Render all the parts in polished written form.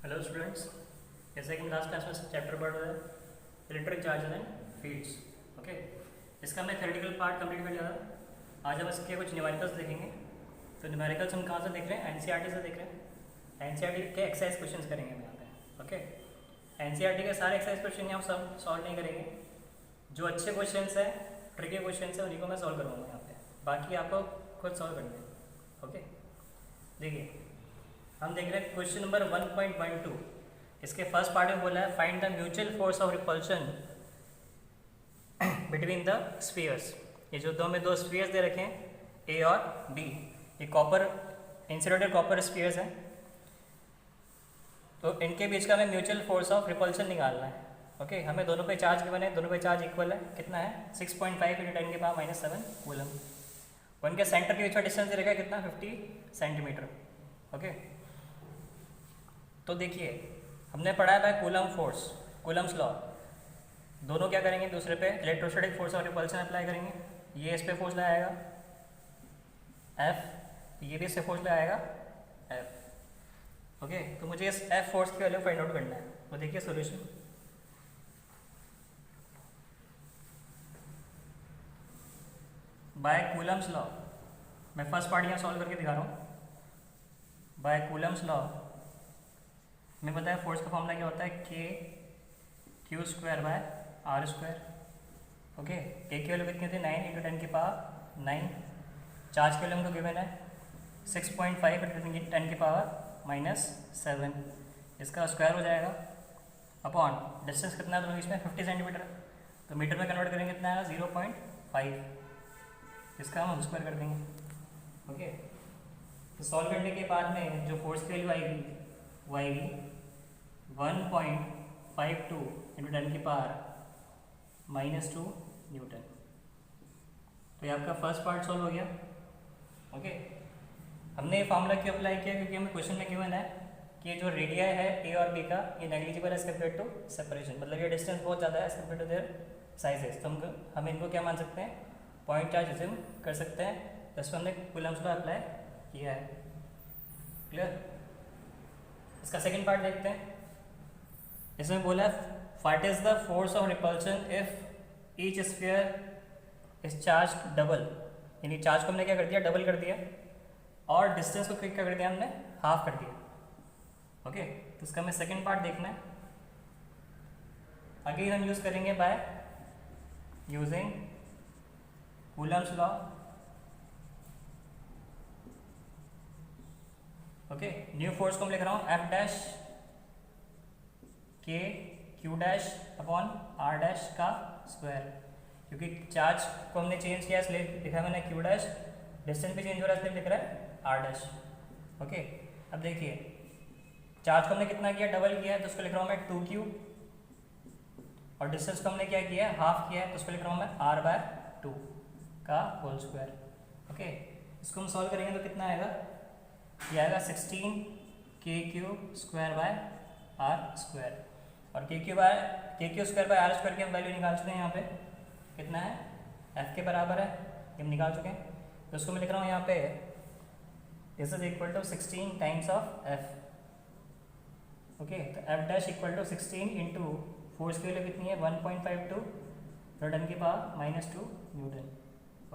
Hello students, जैसे कि हम लास्ट क्लास में चैप्टर पढ़ रहे हैं electric charges and fields. Okay, इसका हमने थ्योरेटिकल पार्ट कंप्लीट कर लिया था। आज हम इसके कुछ न्यूमेरिकल्स देखेंगे। तो न्यूमेरिकल्स हम कहाँ से देख रहे हैं? एनसीईआरटी से देख रहे हैं। एनसीईआरटी के एक्सरसाइज क्वेश्चंस करेंगे हम यहाँ पे। ओके, एनसीईआरटी के सारे एक्सरसाइज क्वेश्चन हम सब सॉल्व नहीं करेंगे। जो अच्छे क्वेश्चन हैं, ट्रिकी क्वेश्चन हैं, उन्हीं को मैं सॉल्व करूँगा यहाँ पे। बाकी आपको खुद सॉल्व करना है। ओके, देखिए हम देख रहे हैं क्वेश्चन नंबर 1.12। इसके फर्स्ट पार्ट में बोला है find the mutual force of repulsion between the spheres. ये जो दो स्फीयर्स दे रखे हैं ए और बी, ये कॉपर इंसुलेटेड कॉपर स्फीयर्स हैं। तो इनके बीच का हमें म्यूचुअल फोर्स ऑफ रिपल्शन निकालना है। ओके, हमें दोनों पे चार्ज गिवन है, दोनों पे चार्ज इक्वल है। कितना है? 6.5 × 10 की पावर -7 कूलम। उनके सेंटर के बीच का डिस्टेंस दे रखा है कितना? 50 सेंटीमीटर। ओके, तो देखिए हमने पढ़ा है कूलम फोर्स, कूलम्स लॉ। दोनों क्या करेंगे? दूसरे पे इलेक्ट्रोस्टैटिक फोर्स और रिपल्शन अप्लाई करेंगे। ये इस पे फोर्स लगाएगा F, ये भी इस पे फोर्स लगाएगा F। ओके, तो मुझे इस F फोर्स की वैल्यू फाइंड आउट करना है। तो देखिए सॉल्यूशन, बाय कूलम्स लॉ। मैं फर्स्ट पार्ट यहाँ सॉल्व करके दिखा रहा हूँ। बाय कूलम्स लॉ हमें पता है फोर्स का फॉर्मूला क्या होता है? Q²/R²। ओके, के की वैल्यू कितनी थी? 9 × 10 की पावर 9। चार्ज की वैल्यू हमको गिवन है 6.5 × 10 की पावर -7। इसका स्क्वायर हो जाएगा अपॉन डिस्टेंस कितना है दोनों बीच में? 50 सेंटीमीटर। तो मीटर में कन्वर्ट करेंगे कितना आएगा? 0.5। इसका हम स्क्वायर कर देंगे। ओके, तो सॉल्व करने के बाद में जो फोर्स की वैल्यू आएगी वो आएगी 1.52 × 10 की पावर -2 न्यूटन। तो ये आपका फर्स्ट पार्ट सॉल्व हो गया। ओके, हमने ये फार्मूला क्यों अप्लाई किया? क्योंकि हमें क्वेश्चन में गिवन है कि जो रेडिया है ए और बी का, ये negligible as compare to separation, मतलब ये डिस्टेंस बहुत ज़्यादा है as compare to their sizes. तो हम इनको क्या मान सकते हैं? पॉइंट चार्ज अज्यूम कर सकते हैं। तो इसमें हमने कूलम्स लॉ अप्लाई किया है। क्लियर? इसका सेकेंड पार्ट देखते हैं। इसमें बोला है what is the force of repulsion if each sphere is charge double. यानी चार्ज को हमने क्या कर दिया? डबल कर दिया, और डिस्टेंस को क्या कर दिया? हमने हाफ कर दिया। ओके, तो इसका हमें सेकेंड पार्ट देखना है। अगेन हम यूज करेंगे by using Coulomb's law. Okay, new force को हम लिख रहा हूँ F' K Q'/R' का स्क्वायर। क्योंकि चार्ज को हमने चेंज किया इसलिए लिखा मैंने Q', डिस्टेंस भी चेंज हो रहा है इसलिए लिख रहा है R'। ओके, अब देखिए चार्ज को हमने कितना किया? डबल किया है, तो उसको लिख रहा हूँ मैं 2Q, और डिस्टेंस को हमने क्या किया है? हाफ किया है, तो उसको लिख रहा हूँ मैं R/2 का होल स्क्वायर। ओके, इसको हम सॉल्व करेंगे तो कितना आएगा? ये आएगा 16 KQ²/R²। और KQ²/R² की हम वैल्यू निकाल चुके हैं। यहाँ पे कितना है? F के बराबर है, हम निकाल चुके हैं। तो उसको मैं लिख रहा हूँ यहाँ पे this is equal to 16 times of F। Okay, तो F' equal to 16 into force की वैल्यू कितनी है? 1.52 × 10 की पावर -2 न्यूटन।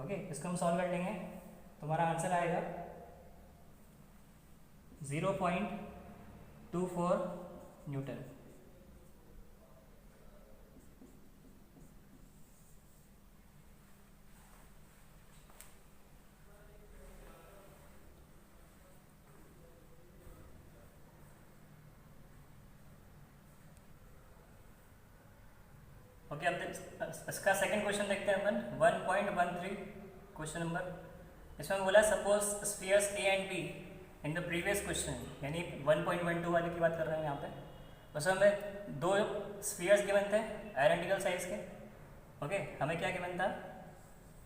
ओके, इसको हम सॉल्व कर लेंगे तो हमारा आंसर आएगा 0.24 न्यूटन। ओके, अब इसका सेकंड क्वेश्चन देखते हैं अपन। 1.13 क्वेश्चन नंबर। इसमें बोला suppose spheres A and be in the previous question, यानी 1.12 वाले की बात कर रहे हैं यहाँ पे। उसमें हमें दो स्फीयर्स गिवन थे आइडेंटिकल साइज के। ओके, हमें क्या गिवन था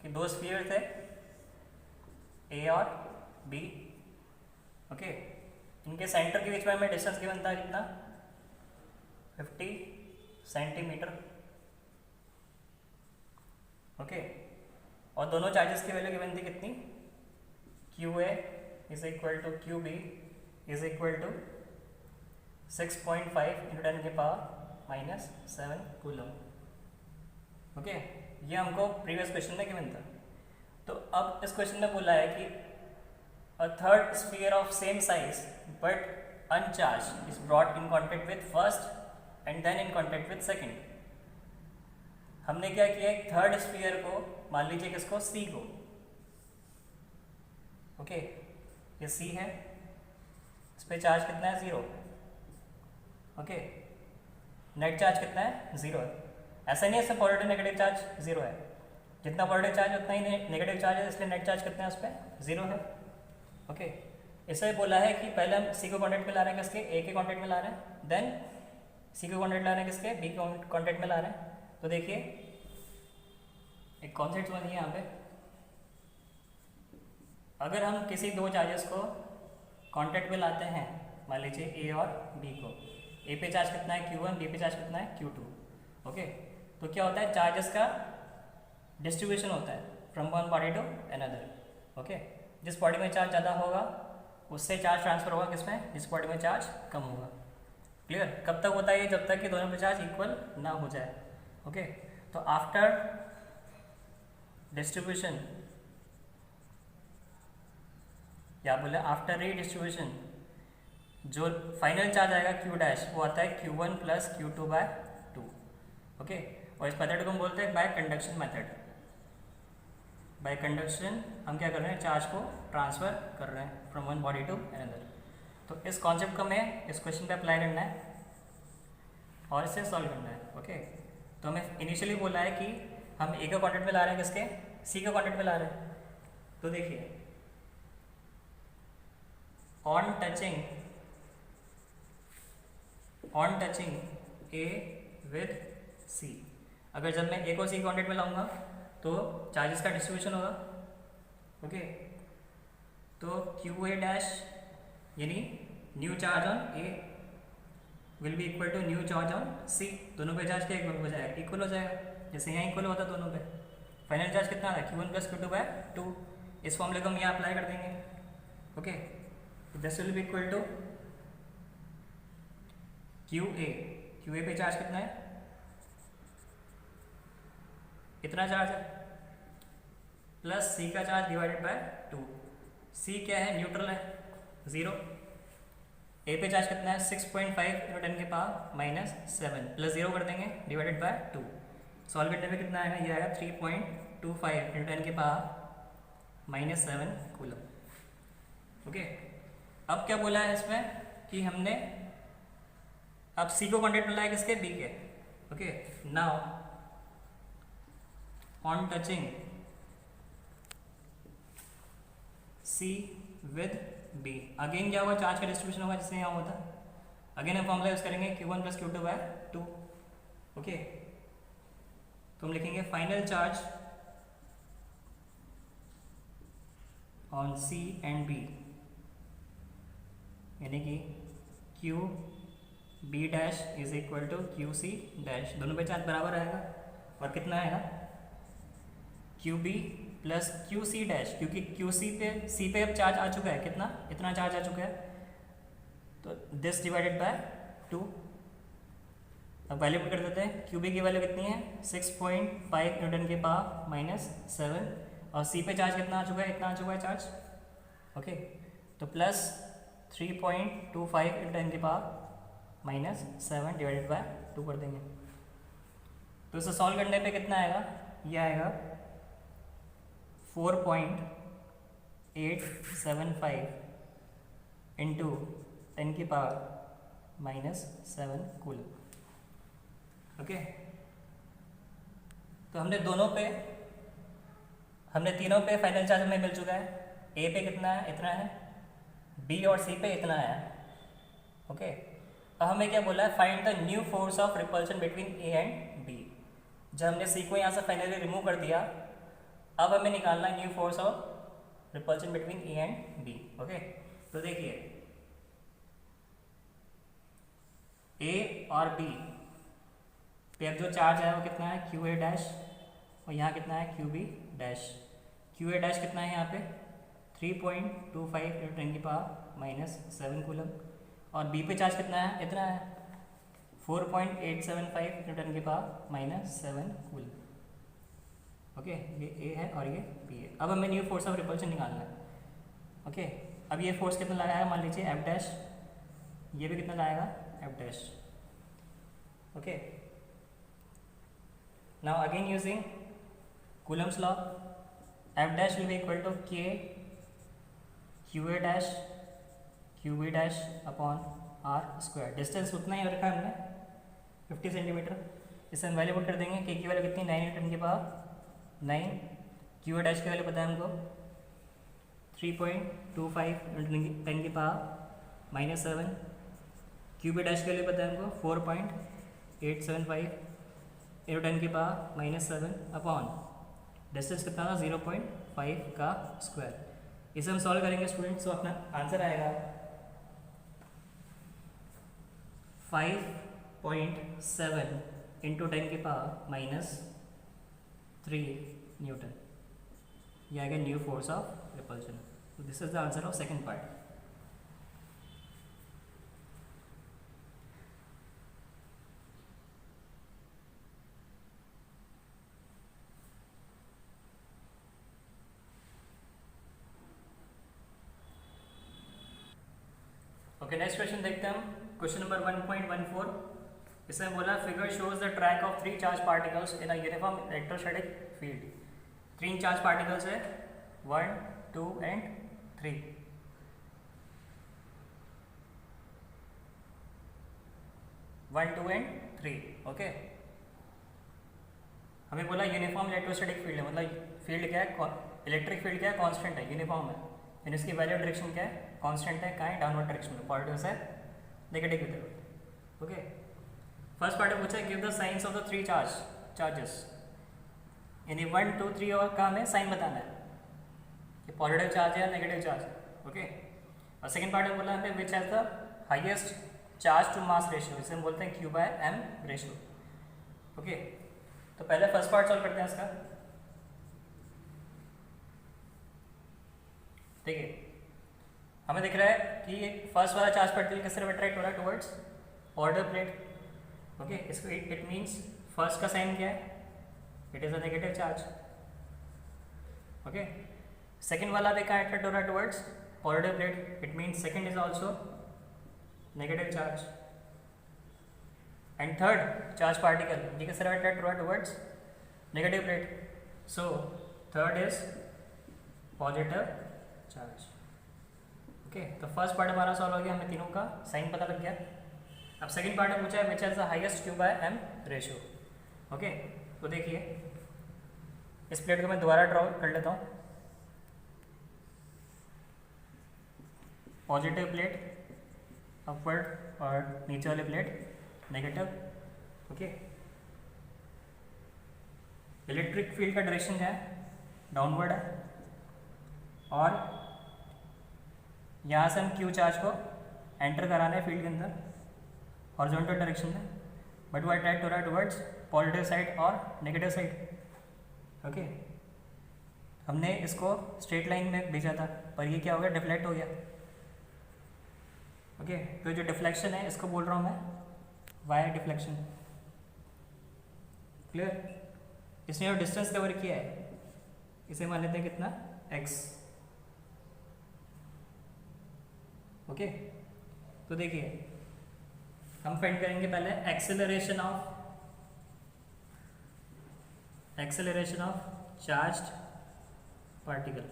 कि दो स्फीयर थे ए और बी। ओके, इनके सेंटर के बीच में हमें डिस्टेंस गिवन था कितना? 50 सेंटीमीटर। ओके, और दोनों चार्जेस की वैल्यू गिवन थी कितनी? QA is equal to QB is equal to 6.5 into 10 की पावर माइनस 7 कूलम। ओके, ये हमको प्रीवियस क्वेश्चन में गिवन था। तो अब इस क्वेश्चन में बोला है कि a third sphere of same size but uncharged is brought in contact with first and then in contact with second. हमने क्या किया, एक थर्ड स्फीयर को मान लीजिए किसको, सी को। ओके, ये सी है, इस पे चार्ज कितना है, 0। ओके, नेट चार्ज कितना है, 0 है। ऐसा नहीं है इसमें पॉजिटिव नेगेटिव चार्ज 0 है, जितना पॉजिटिव चार्ज उतना ही नेगेटिव चार्ज है, इसलिए नेट चार्ज कितना है उस पर, 0 है। ओके, इससे बोला है कि पहले हम सी को कॉन्टेक्ट में ला रहे हैं, किसके, ए के कॉन्टेक्ट में ला रहे हैं, देन सी को कॉन्टेक्ट ला रहे हैं, किसके, बी के कॉन्टेक्ट में ला रहे हैं। तो देखिए एक कॉन्सेप्ट बनी है यहाँ पे, अगर हम किसी दो चार्जेस को कॉन्टेक्ट में लाते हैं, मान लीजिए ए और बी को, ए पे चार्ज कितना है Q1, बी पे चार्ज कितना है Q2। ओके, तो क्या होता है, चार्जेस का डिस्ट्रीब्यूशन होता है from one body to another. Okay, जिस बॉडी में चार्ज ज़्यादा होगा उससे चार्ज ट्रांसफर होगा किसमें, जिस बॉडी में चार्ज कम होगा। क्लियर, कब तक होता है ये, जब तक कि दोनों पे चार्ज इक्वल ना हो जाए। ओके, तो आफ्टर डिस्ट्रीब्यूशन या बोले आफ्टर रीडिस्ट्रीब्यूशन जो फाइनल चार्ज आएगा Q डैश, वो आता है Q1 प्लस Q2/2। ओके, और इस मेथड को हम बोलते हैं bye conduction method. Bye conduction हम क्या कर रहे हैं, चार्ज को ट्रांसफर कर रहे हैं from one body to another. तो इस कॉन्सेप्ट को हमें इस क्वेश्चन पे अप्लाई करना है और इसे सॉल्व करना है। ओके, तो हमें इनिशियली बोला है कि हम ए के कॉन्टेक्ट में ला रहे हैं, किसके, सी के कॉन्टेक्ट में ला रहे हैं। तो देखिए on touching A with C, अगर जब मैं ए को सी कॉन्टेक्ट में लाऊंगा तो चार्जेस का डिस्ट्रीब्यूशन होगा। ओके, तो QA डैश यानी new charge on A will be equal to new charge on C, दोनों पे चार्ज क्या इक्वल हो जाएगा, इक्वल हो जाएगा, जैसे यहाँ इक्वल होता है दोनों पे। फाइनल चार्ज कितना है, Q1 प्लस Q2/2। इस फॉर्मूले को हम यहाँ अप्लाई कर देंगे। Okay, this will be equal to QA पे चार्ज कितना है, इतना चार्ज है, प्लस सी का चार्ज डिवाइडेड बाय 2। सी क्या है, न्यूट्रल है, 0। ए पे चार्ज कितना है, 6.5 इंटू 10 की पावर माइनस 7 प्लस 0 कर देंगे डिवाइडेड बाय 2। सॉल्व करने में कितना आएगा, ये आएगा 3.25 इंटू 10 की पावर माइनस 7 कूलम। ओके, अब क्या बोला है इसमें कि हमने अब सी को कॉन्टेक्ट मिला है किसके, बी के। Okay, now on touching C with B, again क्या होगा, चार्ज का डिस्ट्रीब्यूशन होगा जिससे यहाँ होता। अगेन हम फॉर्मूला यूज करेंगे Q1 प्लस Q2/2। ओके, तो हम लिखेंगे final charge on C and B यानी कि QB dash is equal to QC dash, दोनों पे चार्ज बराबर आएगा और कितना आएगा QB प्लस QC डैश, क्योंकि QC पे C पे अब चार्ज आ चुका है, कितना, इतना चार्ज आ चुका है, तो दिस डिवाइडेड बाय 2। अब वैल्यू पुट कर देते हैं, QB की वैल्यू कितनी है, 6.5 न्यूटन की पावर माइनस 7, और C पे चार्ज कितना आ चुका है, इतना आ चुका है चार्ज। ओके, तो प्लस 3.25 न्यूटन की पावर माइनस 7 डिवाइडेड बाय 2 कर देंगे। तो इसे सॉल्व करने पे कितना आएगा, ये आएगा 4.875 इंटू 10 की पावर माइनस 7 कूलम। ओके, तो हमने तीनों पे फाइनल चार्ज हमें मिल चुका है। ए पे कितना है, इतना है, बी और सी पे इतना है। ओके, अब हमें क्या बोला है, find the new force of repulsion between A and B. जब हमने सी को यहाँ से फाइनली रिमूव कर दिया, अब हमें निकालना new force of repulsion between A and B. Okay, तो देखिए ए और बी पे अब जो चार्ज है वो कितना है, QA डैश, और यहाँ कितना है QB डैश। QA डैश कितना है यहाँ पे 3.25 × 10 की पावर माइनस 7 कूलम, और बी पे चार्ज कितना है, इतना है 4.875 न्यूटन के पावर माइनस 7 कूल। ओके, ये ए है और ये बी है। अब हमें न्यू फोर्स ऑफ रिपल्शन निकालना है। ओके, अब ये फोर्स कितना लगाएगा, मान लीजिए एफ डैश, ये भी कितना लाएगा F dash. Okay, now again using Coulomb's law, F dash will be equal to K Q A dash Q B dash upon R square. Distance उतना ही रखा हमने 50 सेंटीमीटर। इसे हम वैल्यू पुट कर देंगे, के की वैल्यू कितनी 9 न्यूटन के पावर 9, क्यू ए डैश की वैल्यू पता है हमको 3.25 न्यूटन की power minus 7, Q B dash के लिए पता है हमको 4.875 न्यूटन की पावर माइनस 7 अपॉन डिस्टेंस कितना था 0.5 का स्क्वायर। इसे हम सॉल्व करेंगे स्टूडेंट्स, तो अपना आंसर आएगा 5.7 इंटू 10 की पावर माइनस 3 न्यूटन। ये आएगा new force of repulsion. This is the answer of second part. Okay, next question देखते हैं हम। Question number 1.14। इसमें बोला figure shows the track of 3 charge particles in a uniform electrostatic field. 3 charge particles है 1, 2 and 3। Okay, हमें बोला uniform electrostatic field है, मतलब फील्ड क्या है, इलेक्ट्रिक फील्ड क्या है, कांस्टेंट है, यूनिफॉर्म है, यानी इसकी वैल्यू डायरेक्शन क्या है, कांस्टेंट है। कहाँ है, डाउनवर्ड डायरेक्शन में, पॉजिटिव से नेगेटिव की तरफ। ओके, फर्स्ट पार्ट में पूछा give the science of the 3 charges, यानी 1, 2, 3 और का हमें साइन बताना है कि पॉजिटिव चार्ज है या नेगेटिव चार्ज। ओके, और सेकंड पार्ट में बोला हमें which has the highest charge to mass ratio, इसे हम बोलते हैं Q/m रेशियो। ओके, तो पहले फर्स्ट पार्ट सॉल्व करते हैं इसका। देखिए, हमें दिख रहा है कि फर्स्ट वाला चार्ज पार्टिकल किस तरफ अट्रैक्ट हो रहा है, टुवर्ड्स ऑर्डर प्लेट। ओके, इसको इट मीन्स फर्स्ट का साइन क्या है, it is a negative charge. Okay, second वाला भी कहाँ अट्रैक्ट हो रहा है, towards positive plate, it means second is also negative charge. And third charge particle ये किस तरफ अट्रैक्ट हो रहा है, towards negative plate, so third is positive charge. Okay, तो फर्स्ट पार्ट हमारा सॉल्व हो गया, हमें तीनों का साइन पता लग गया। अब सेकंड पार्ट में पूछा है विच has the highest Q/m ratio. Okay, तो देखिए इस प्लेट को मैं दोबारा ड्रॉ कर लेता हूँ। पॉजिटिव प्लेट अपवर्ड और नीचे वाली plate negative. Okay, electric field का डायरेक्शन क्या है, डाउनवर्ड है, और यहाँ से हम Q चार्ज को एंटर कराना है फील्ड के अंदर हॉरिजॉन्टल डायरेक्शन में, बट वो अट्रैक्ट हो रहा है टुवर्ड्स पॉजिटिव साइड और नेगेटिव साइड। ओके, हमने इसको स्ट्रेट लाइन में भेजा था, पर ये क्या हो गया, डिफ्लेक्ट हो गया। ओके, तो जो डिफ्लेक्शन है इसको बोल रहा हूँ मैं वायर डिफ्लेक्शन। क्लियर? इसने जो डिस्टेंस कवर किया है इसे मान लेते हैं कितना, x। ओके, तो देखिए हम फाइंड करेंगे पहले एक्सेलरेशन ऑफ चार्ज्ड पार्टिकल।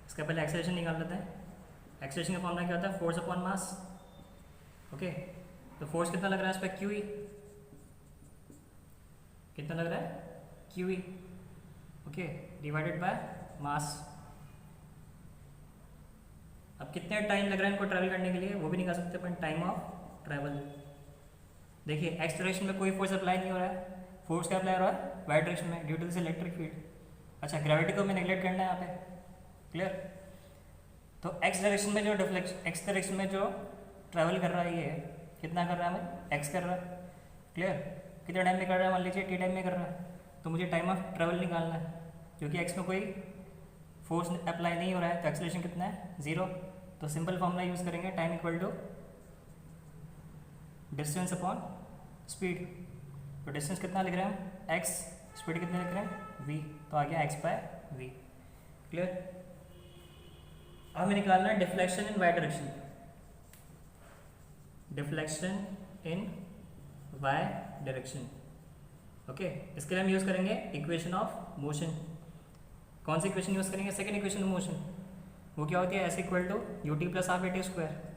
इसका पहले एक्सेलरेशन निकाल लेते हैं। एक्सेलरेशन का फॉर्मूला क्या होता है, फोर्स अपॉन मास। ओके, तो फोर्स कितना लग रहा है इस पर, QE। कितना लग रहा है, QE। Okay, divided by mass. अब कितने टाइम लग रहा है इनको ट्रैवल करने के लिए वो भी निकाल सकते हैं, पर टाइम ऑफ ट्रैवल। देखिए एक्स डायरेक्शन में कोई फोर्स अप्लाई नहीं हो रहा है, फोर्स क्या अप्लाई हो रहा है, वाई डायरेक्शन में, due to this electric field. अच्छा, ग्रेविटी को हमें नेगलेक्ट करना है यहाँ पे। क्लियर? तो एक्स डायरेक्शन में जो एक्स डायरेक्शन में जो ट्रैवल कर रहा है ये कितना कर रहा है, हमें एक्स कर रहा है। क्लियर? कितने टाइम में कर रहा है, मान लीजिए टी टाइम में कर रहा है, तो मुझे टाइम ऑफ ट्रैवल निकालना है, क्योंकि एक्स में कोई फोर्स अप्लाई नहीं हो रहा है, तो एक्सेलरेशन कितना है, 0। तो सिंपल फॉर्मूला यूज़ करेंगे, time equal to distance upon speed. तो डिस्टेंस कितना लिख रहे हैं हम, x, स्पीड कितने लिख रहे हैं v, तो आ गया x/v। क्लियर। अब हमें निकालना है deflection in Y direction, deflection in Y direction. Okay, इसके लिए हम यूज़ करेंगे इक्वेशन ऑफ मोशन। कौन सी इक्वेशन यूज़ करेंगे, सेकेंड इक्वेशन ऑफ मोशन। वो क्या होती है, S equal to U T plus half A T square.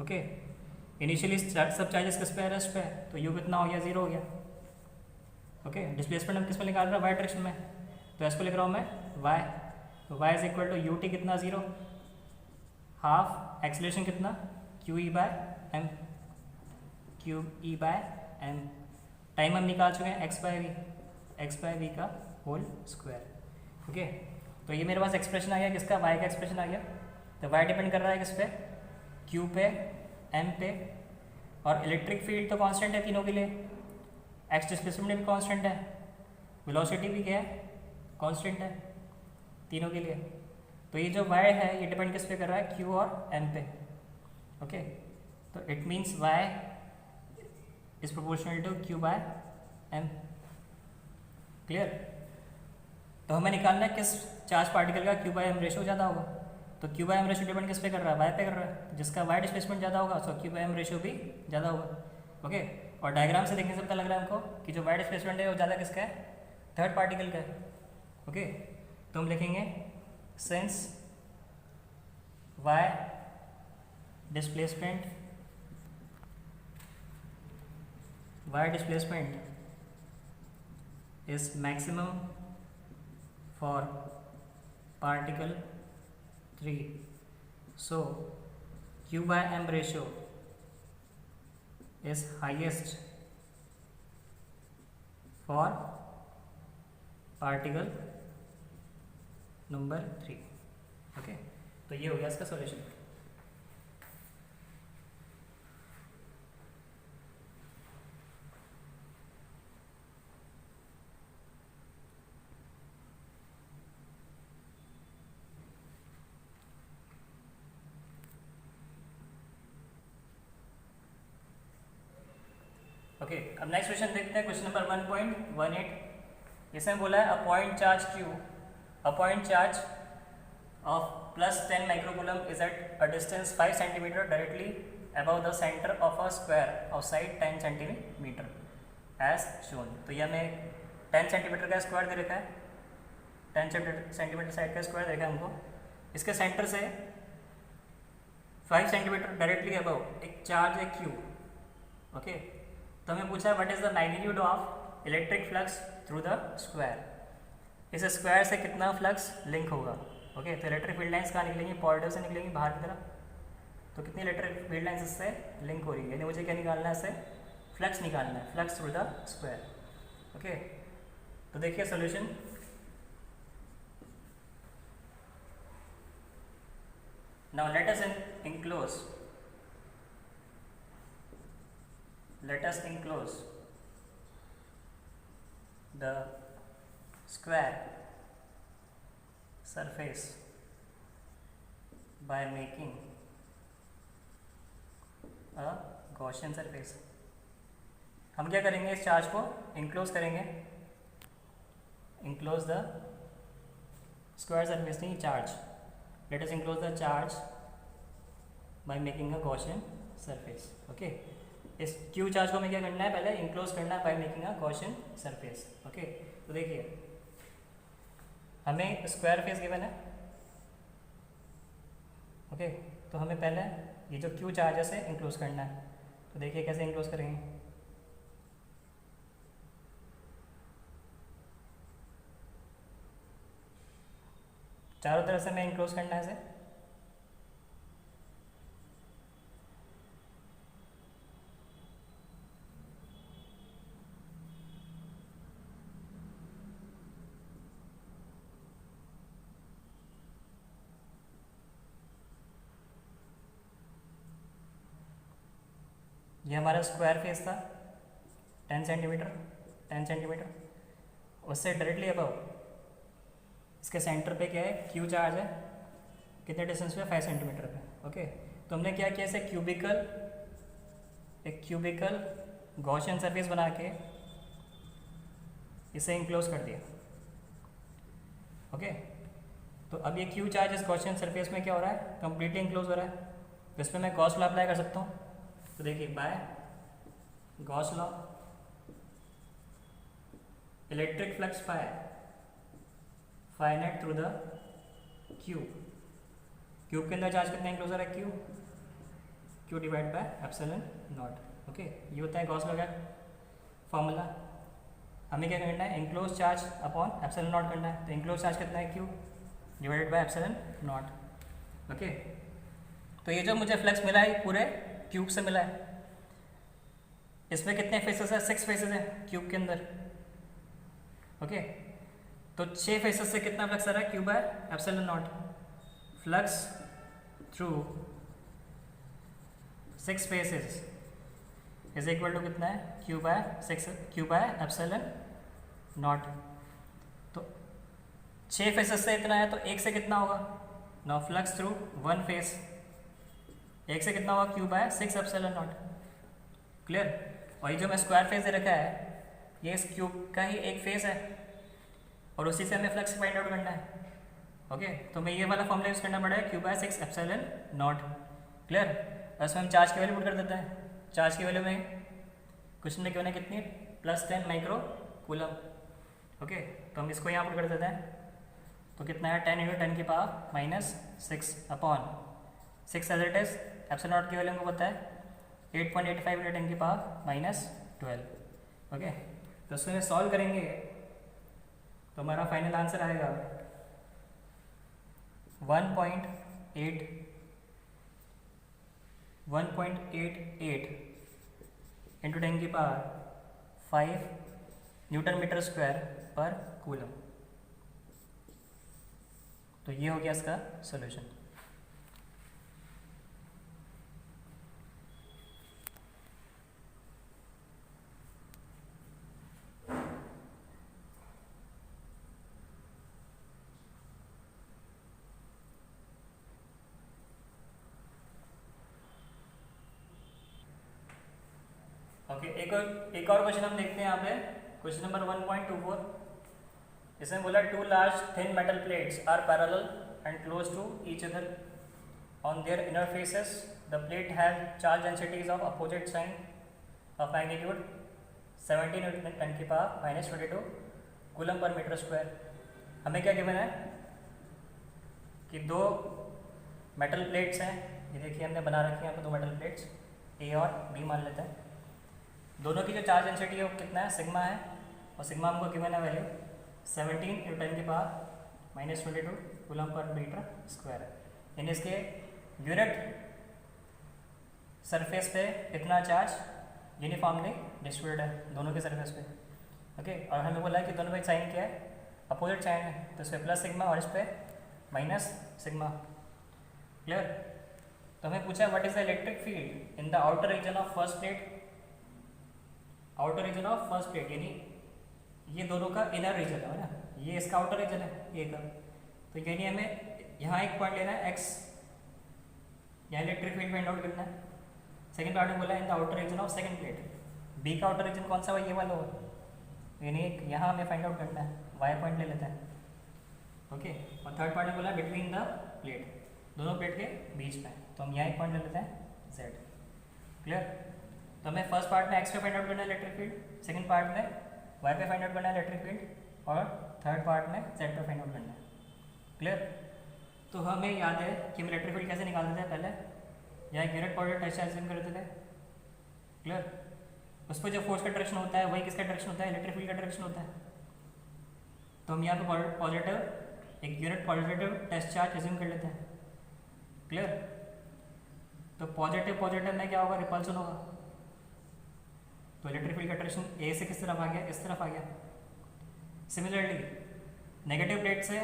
Okay, initially सब चार्जेस किस पे है, रेस्ट पे है, तो यू कितना हो गया, 0 हो गया। ओके, डिस्प्लेसमेंट हम किस में निकाल रहे हैं, वाई डायरेक्शन में, तो इसको लिख रहा हूँ मैं वाई, तो Y is equal to U T कितना 0, हाफ एक्सीलरेशन कितना Q E by M, Q E by M. Time हम निकाल चुके हैं एक्स बाय वी का होल स्क्वायर। ओके, तो ये मेरे पास एक्सप्रेशन आ गया, किसका, वाई का एक्सप्रेशन आ गया। तो वाई डिपेंड कर रहा है किस पे, क्यू पे, एम पे, और इलेक्ट्रिक फील्ड तो कांस्टेंट है तीनों के लिए, एक्स डिस्प्लेसमेंट भी कांस्टेंट है, वेलोसिटी भी क्या है, कांस्टेंट है तीनों के लिए। तो ये जो वाई है ये डिपेंड किस पे कर रहा है, क्यू और एम पे। ओके, तो it means Y is proportional to Q bye M. Clear. तो हमें निकालना है किस चार्ज पार्टिकल का क्यू बाय एम रेशियो ज़्यादा होगा। तो क्यू बाय एम रेशियो डिपेंड किस पे कर रहा है, वाई पे कर रहा है, तो जिसका वाई डिस्प्लेसमेंट ज़्यादा होगा उसका क्यू बाय एम रेशियो भी ज़्यादा होगा। ओके, और डायग्राम से देखने से पता लग रहा है हमको कि जो वाई डिस्प्लेसमेंट है वो ज़्यादा किसका है, थर्ड पार्टिकल का है। ओके, तो हम लिखेंगे since Y displacement is maximum for particle 3, so Q by M ratio is highest for particle number 3। Okay, तो ये हो गया इसका सॉल्यूशन। ओके, अब नेक्स्ट क्वेश्चन देखते हैं, क्वेश्चन नंबर 1.18। इसमें बोला है a point charge Q, a point charge of +10 microcoulomb is at a distance 5 centimetre directly above the centre of a square of side 10 centimetre as shown. तो ये हमें 10 centimetre का square दे रखा है, 10 सेंटीमीटर साइड का स्क्वायर देखा हमको। इसके सेंटर से 5 सेंटीमीटर डायरेक्टली अबव एक चार्ज है Q। ओके, तो हमें पूछा है what is the magnitude of electric flux through the square. इस स्क्वायर से कितना फ्लक्स लिंक होगा। ओके, तो इलेक्ट्रिक फील्ड लाइंस कहाँ निकलेंगी, पॉजिटिव से निकलेंगी बाहर की तरफ। तो कितनी इलेक्ट्रिक फील्ड लाइंस इससे लिंक हो रही है, यानी मुझे क्या निकालना है, इससे फ्लक्स निकालना है, flux through the square. Okay, तो देखिए solution. Now let us enclose the square surface by making a Gaussian surface। हम क्या करेंगे, इस चार्ज को इंक्लोज करेंगे, इंक्लोज द स्क्वायर सरफेस, नहीं charge, let us enclose the charge by making a Gaussian surface। Okay, इस Q charge को हमें क्या करना है, पहले इंक्लोज करना है by making a Gaussian surface. Okay, तो देखिए हमें स्क्वायर फेस गिवन है। ओके, तो हमें पहले ये जो Q चार्ज है से इंक्लोज करना है। तो देखिए कैसे इंक्लोज करेंगे, चारों तरफ से हमें इंक्लोज करना है इसे। ये हमारा स्क्वायर फेस था 10 सेंटीमीटर, उससे डायरेक्टली अबव इसके सेंटर पे क्या है, Q चार्ज है कितने डिस्टेंस पे, 5 सेंटीमीटर पे। ओके, तो हमने क्या किया, इसे एक क्यूबिकल गॉसियन सरफेस बना के इसे इंक्लोज कर दिया। ओके, तो अब ये क्यू चार्ज इस गॉसियन सरफेस में क्या हो रहा है, कंप्लीटली इंक्लोज हो रहा है। तो इस पर मैं गॉस लॉ अप्लाई कर सकता हूँ। तो देखिए, by Gauss law electric flux phi net through the cube के अंदर चार्ज कितना इंक्लोज हो रहा है, Q divide by epsilon naught. Okay, ये होता है गॉस लॉ का फॉर्मूला। हमें क्या करना है, enclose charge upon epsilon not करना है। तो इंक्लोज चार्ज कितना है, Q divided by epsilon naught. Okay, तो ये जो मुझे फ्लक्स मिला है पूरे क्यूब से मिला है। इसमें कितने फेसेस है, 6 फेसेस है क्यूब के अंदर। ओके, तो 6 फेसेस से कितना फ्लक्स आ रहा है, Q by epsilon naught. Flux through 6 faces is equal to कितना है, क्यू बाय एप्सिलॉन नॉट। तो 6 फेसेस से इतना है, तो एक से कितना होगा, नाउ फ्लक्स थ्रू 1 फेस, एक से कितना होगा, Q by 6 epsilon naught. Clear. और ये जो मैं स्क्वायर फेस दे रखा है, ये इस क्यूब का ही एक फेस है और उसी से हमें फ्लक्स फाइंड आउट करना है। ओके, तो मैं ये वाला फॉर्मूला यूज करना पड़ेगा, Q by 6 epsilon naught. Clear. इसमें हम चार्ज की वैल्यू पुट कर देते हैं। चार्ज की वैल्यू में क्वेश्चन में क्यों कितनी, +10 माइक्रो कूलम। ओके, तो हम इसको यहाँ पुट कर देते हैं। तो कितना है, 10 × 10 की power -6 upon 6 as it is. Epsilon naught की वैल्यू हमको पता है 8.85 × 10 की पावर -12। ओके, तो उसमें सॉल्व करेंगे तो हमारा फाइनल आंसर आएगा 1.88 × 10 की पावर 5 न्यूटन मीटर स्क्वायर पर कूलम। तो ये हो गया इसका सॉल्यूशन। ओके, एक और क्वेश्चन हम देखते हैं यहाँ पे, क्वेश्चन नंबर 1.24। इसमें बोला 2 large thin metal plates are parallel and close to each other. On their inner faces, the plate have charge densities of opposite sign of magnitude 17 × 10 की power -22 coulomb per metre square. हमें क्या given है कि 2 metal plates हैं। ये देखिए हमने बना रखी है यहाँ पर 2 मेटल प्लेट्स, ए और बी मान लेते हैं। दोनों की जो चार्ज डेंसिटी है वो कितना है, सिग्मा है। और सिग्मा हमको गिवन है वैल्यू 17 × 10 की power -22 coulomb per metre square है। यानी इसके यूनिट सरफेस पे इतना चार्ज यूनिफॉर्मली डिस्ट्रीब्यूटेड है दोनों के सरफेस पे। ओके, और हमें बोला है कि दोनों का साइन क्या है, अपोजिट साइन है। तो इस पर प्लस सिग्मा और इस पर माइनस सिग्मा। क्लियर। तो हमें पूछा what is the electric field in the outer region of first plate. Outer region of first plate यानी ये दोनों का इनर रीजन है ना, ये इसका आउटर रीजन है ये का। तो यानी हमें यहाँ एक पॉइंट लेना है x, यहाँ इलेक्ट्रिक फील्ड फाइंड आउट करना है। सेकंड पार्ट में बोला in the outer region of second plate, B का आउटर रीजन कौन सा हुआ, ये वाला होगा। यानी यहाँ हमें फाइंड आउट करना है, y पॉइंट ले लेते हैं। ओके, और थर्ड पार्ट में बोला बिटवीन द प्लेट, दोनों प्लेट के बीच में। तो हम यहाँ एक पॉइंट ले लेते हैं z। क्लियर। तो हमें फर्स्ट पार्ट में x पे फाइंड आउट करना है इलेक्ट्रिक फील्ड, सेकंड पार्ट में y पे फाइंड आउट करना है इलेक्ट्रिक फील्ड, और थर्ड पार्ट में z पे फाइंड आउट करना है। क्लियर। तो हमें याद है कि हम इलेक्ट्रिक फील्ड कैसे निकालते थे, पहले यहाँ एक यूनिट पॉजिटिव टेस्ट एज्यूम करते थे। क्लियर। उस पर जो फोर्स का डायरेक्शन होता है वही किसका डायरेक्शन होता है, इलेक्ट्रिक फील्ड का डायरेक्शन होता है। तो हम यहाँ पे पॉजिटिव एक unit positive test charge assume कर लेते हैं। क्लियर। तो पॉजिटिव में क्या होगा, रिपल्सन होगा। तो इलेक्ट्रिक फील्ड का डायरेक्शन ए से किस तरफ आ गया, इस तरफ आ गया। सिमिलरली नेगेटिव प्लेट से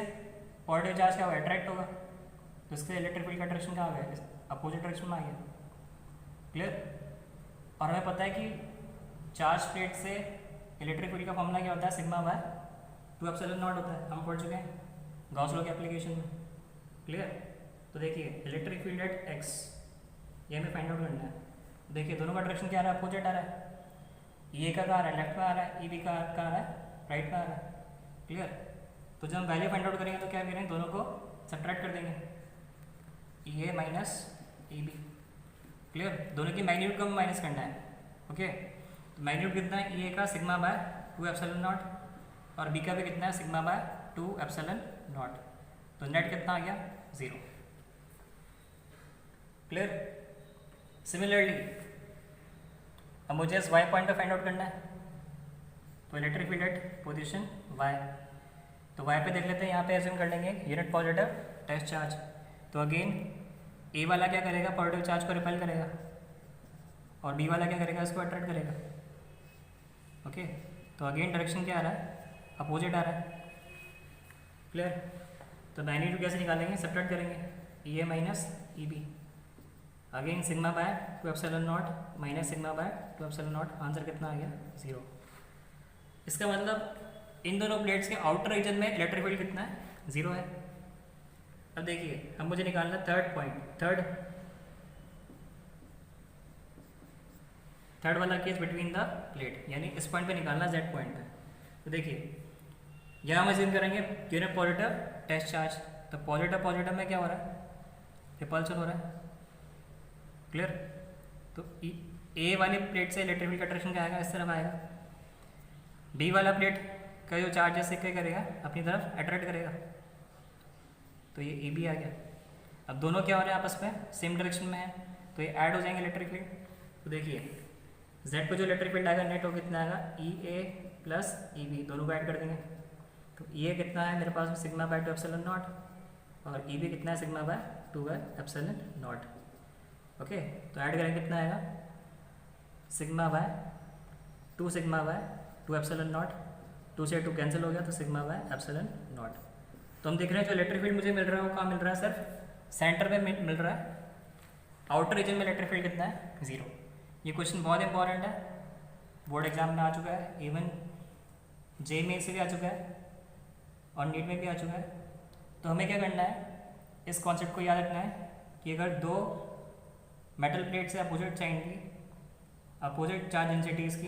पॉजिटिव चार्ज क्या होगा, अट्रैक्ट होगा। तो इसके इलेक्ट्रिक फील्ड का डायरेक्शन कहाँ आ गया, अपोजिट डायरेक्शन में आ गया। क्लियर। और हमें पता है कि चार्ज प्लेट से इलेक्ट्रिक फील्ड का फॉर्मूला क्या होता है, सिग्मा बाय 2 एप्सिलॉन नॉट होता है। हम पढ़ चुके हैं गॉस लॉ की एप्लीकेशन में। क्लियर। तो देखिए इलेक्ट्रिक फील्ड एट एक्स ये हमें फाइंड आउट करना है। देखिए दोनों का डायरेक्शन क्या आ रहा है, अपोजिट आ रहा है। ये का आ रहा है लेफ्ट में आ रहा है, ई बी का आ रहा है राइट में आ रहा है। क्लियर। तो जब हम वैल्यू फाइंड आउट करेंगे तो क्या करेंगे, दोनों को सब्ट्रैक्ट कर देंगे, ई A minus E B. Clear. दोनों की मैग्नीट्यूड को माइनस करना है। ओके। तो मैग्नीट्यूड कितना है, ई ए का सिग्मा बाय 2 एप्सिलॉन नॉट और बी का भी कितना है, सिग्मा बाय 2 एप्सिलॉन नॉट। तो नेट कितना आ गया, 0। क्लियर। सिमिलरली अब मुझे इस वाई पॉइंट पे फाइंड आउट करना है। तो electric field at position Y, तो वाई पे देख लेते हैं, यहाँ पे एज्यूम कर लेंगे यूनिट पॉजिटिव टेस्ट चार्ज। तो अगेन ए वाला क्या करेगा, पॉजिटिव चार्ज को रिपेल करेगा और बी वाला क्या करेगा, इसको अट्रैक्ट करेगा। ओके। तो अगेन डायरेक्शन क्या आ रहा है, अपोजिट आ रहा है। क्लियर। तो मैग्नीट्यूड कैसे निकालेंगे, सब्ट्रैक्ट करेंगे, E A minus E B. Again sigma by 2 epsilon not minus sigma by 2 epsilon not. Answer कितना आ गया, 0। इसका मतलब इन दोनों प्लेट्स के आउटर रीजन में इलेक्ट्रिक फील्ड कितना है, 0 है। अब देखिए अब मुझे निकालना थर्ड पॉइंट, थर्ड वाला केस बिटवीन द प्लेट, यानी इस पॉइंट पे निकालना, जेड पॉइंट पे। तो देखिए यहाँ हम अज्यूम करेंगे यूनिट पॉजिटिव टेस्ट चार्ज। तो पॉजिटिव में क्या हो रहा है, रिपल्सन हो रहा है। क्लियर। तो ए वाली प्लेट से इलेक्ट्रिक फील्ड का डायरेक्शन क्या आएगा, इस तरफ आएगा। बी वाला प्लेट का जो चार्ज है क्या करेगा, अपनी तरफ अट्रैक्ट करेगा। तो ये ए बी आ गया। अब दोनों क्या हो रहे हैं, आपस में सेम डायरेक्शन में है, तो ये ऐड हो जाएंगे इलेक्ट्रिक फील्ड। तो देखिए जेड पे जो इलेक्ट्रिक फील्ड आएगा नेट हो कितना आएगा, ई ए प्लस ई बी, दोनों को ऐड कर देंगे। तो ई ए कितना है मेरे पास में, सिग्मा बाय 2 एप्सिलॉन नॉट, और ई बी कितना है, sigma by 2 epsilon naught. Okay. तो ऐड करेंगे कितना आएगा, sigma by 2 sigma by 2 epsilon not. 2 से 2 कैंसिल हो गया, तो सिग्मा बाय एप्सिलॉन नॉट। तो हम देख रहे हैं जो इलेक्ट्रिक फील्ड मुझे मिल रहा है वो कहाँ मिल रहा है, सिर्फ सेंटर में मिल रहा है। आउटर रीजन में इलेक्ट्रिक फील्ड कितना है, 0। ये क्वेश्चन बहुत इंपॉर्टेंट है, बोर्ड एग्जाम में आ चुका है, इवन जे में से भी आ चुका है और नीट में भी आ चुका है। तो हमें क्या करना है, इस कॉन्सेप्ट को याद रखना है कि अगर दो मेटल प्लेट से अपोजिट साइड की अपोजिट चार्ज डेंसिटीज़ की,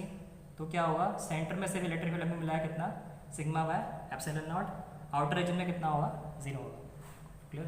तो क्या होगा, सेंटर में सिर्फ इलेक्ट्रिक फील्ड हमें मिला है कितना, sigma by epsilon naught. Outer region में कितना होगा, 0 होगा। क्लियर।